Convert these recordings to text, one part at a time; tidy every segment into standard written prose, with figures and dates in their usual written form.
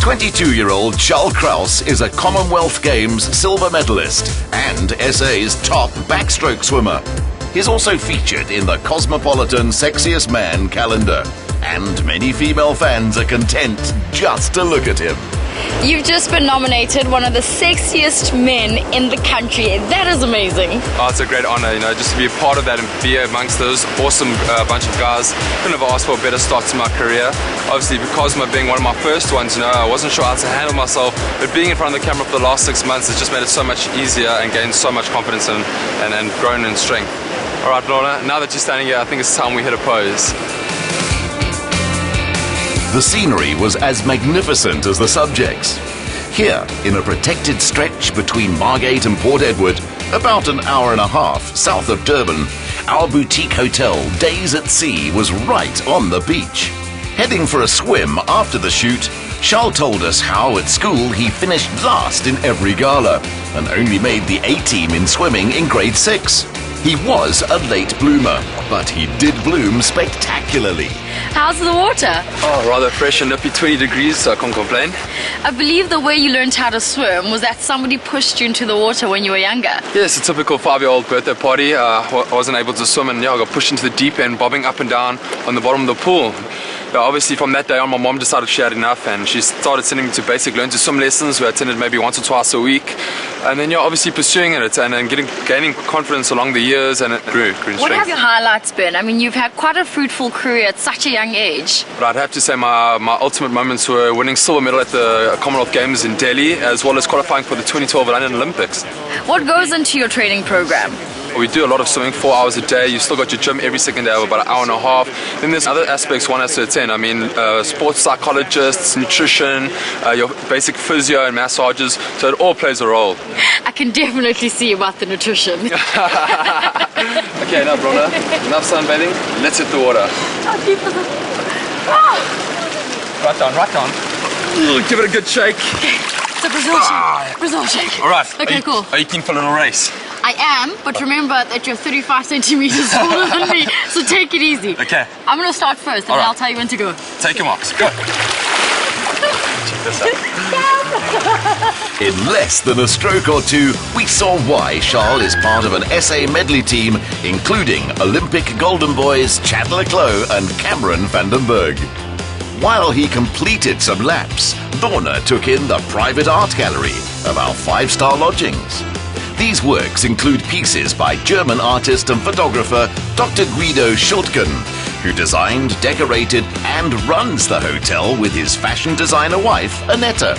22-year-old Charl Crous is a Commonwealth Games silver medalist and SA's top backstroke swimmer. He's also featured in the Cosmopolitan Sexiest Man calendar, and many female fans are content just to look at him. You've just been nominated one of the sexiest men in the country. That is amazing. Oh, it's a great honor, just to be a part of that and be amongst those awesome bunch of guys. Couldn't have asked for a better start to my career. Obviously, because of being one of my first ones, I wasn't sure how to handle myself, but being in front of the camera for the last 6 months has just made it so much easier and gained so much confidence and grown in strength. All right, Lorna, now that you're standing here, I think it's time we hit a pose. The scenery was as magnificent as the subjects. Here, in a protected stretch between Margate and Port Edward, about an hour and a half south of Durban, our boutique hotel, Days at Sea, was right on the beach. Heading for a swim after the shoot, Charl told us how at school he finished last in every gala and only made the A-team in swimming in grade 6. He was a late bloomer, but he did bloom spectacularly. How's the water? Oh, rather fresh and nippy, 20 degrees, so I can't complain. I believe the way you learned how to swim was that somebody pushed you into the water when you were younger. Yes, a typical 5-year-old birthday party. I wasn't able to swim and I got pushed into the deep end, bobbing up and down on the bottom of the pool. Obviously, from that day on, my mom decided she had enough and she started sending me to basic learn to swim lessons. We attended maybe once or twice a week. And then you're obviously pursuing it and gaining confidence along the years, and it grew in strength. What have your highlights been? I mean, you've had quite a fruitful career at such a young age. But I'd have to say my ultimate moments were winning silver medal at the Commonwealth Games in Delhi, as well as qualifying for the 2012 London Olympics. What goes into your training program? We do a lot of swimming, 4 hours a day. You still got your gym every second day of about an hour and a half. Then there's other aspects one has to attend. I mean, sports psychologists, nutrition, your basic physio and massages. So it all plays a role. I can definitely see about the nutrition. Okay, now, brother, enough sunbathing. Let's hit the water. How deep is it? Oh. Right down. Give it a good shake. It's a Brazil shake. Brazil shake. All right. Okay, cool. Are you keen for a little race? I am, but remember that you're 35 centimeters taller than me, so take it easy. Okay. I'm going to start first, and I'll tell you when to go. Take your marks. Go. Check this out. In less than a stroke or two, we saw why Charl is part of an SA medley team, including Olympic golden boys Chandler Clough and Cameron van den Berg. While he completed some laps, Lorna took in the private art gallery of our 5-star lodgings. These works include pieces by German artist and photographer Dr. Guido Schultgen, who designed, decorated and runs the hotel with his fashion designer wife, Annetta.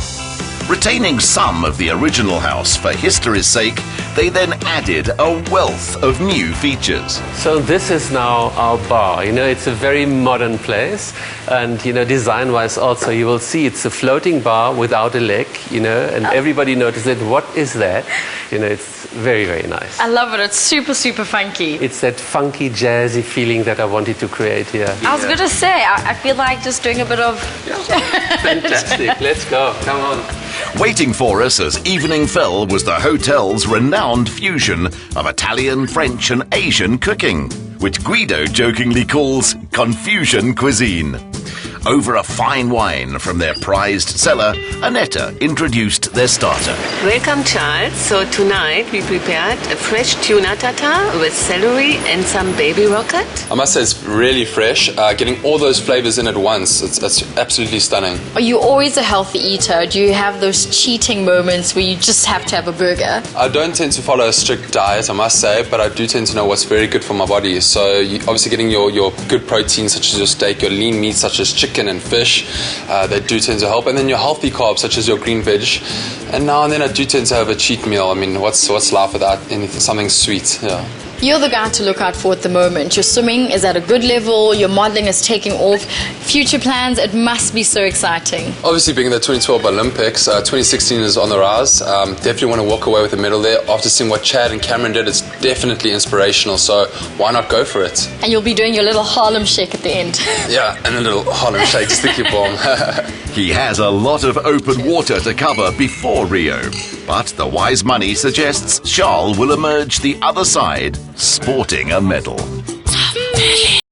Retaining some of the original house for history's sake, they then added a wealth of new features. So this is now our bar. It's a very modern place, and design-wise also you will see it's a floating bar without a leg, and everybody noticed it. What is that? It's very, very nice. I love it. It's super, super funky. It's that funky, jazzy feeling that I wanted to create here. I was going to say, I feel like just doing a bit of... Fantastic. Let's go. Come on. Waiting for us as evening fell was the hotel's renowned fusion of Italian, French and Asian cooking, which Guido jokingly calls Confusion cuisine. Over a fine wine from their prized cellar, Annetta introduced their starter. Welcome, Charles. So tonight we prepared a fresh tuna tartare with celery and some baby rocket. I must say it's really fresh. Getting all those flavors in at once, it's absolutely stunning. Are you always a healthy eater? Do you have those cheating moments where you just have to have a burger? I don't tend to follow a strict diet, I must say, but I do tend to know what's very good for my body. So obviously getting your good protein, such as your steak, your lean meat, such as chicken and fish, they do tend to help. And then your healthy carbs, such as your green veg. And now and then I do tend to have a cheat meal. I mean, what's life without something sweet? Yeah. You're the guy to look out for at the moment. Your swimming is at a good level, your modeling is taking off. Future plans, it must be so exciting. Obviously being the 2012 Olympics, 2016 is on the rise. Definitely want to walk away with a medal there. After seeing what Chad and Cameron did, it's definitely inspirational, so why not go for it? And you'll be doing your little Harlem shake at the end. Yeah, and a little Harlem shake to keep warm. He has a lot of open water to cover before Rio, but the wise money suggests Charl will emerge the other side sporting a medal.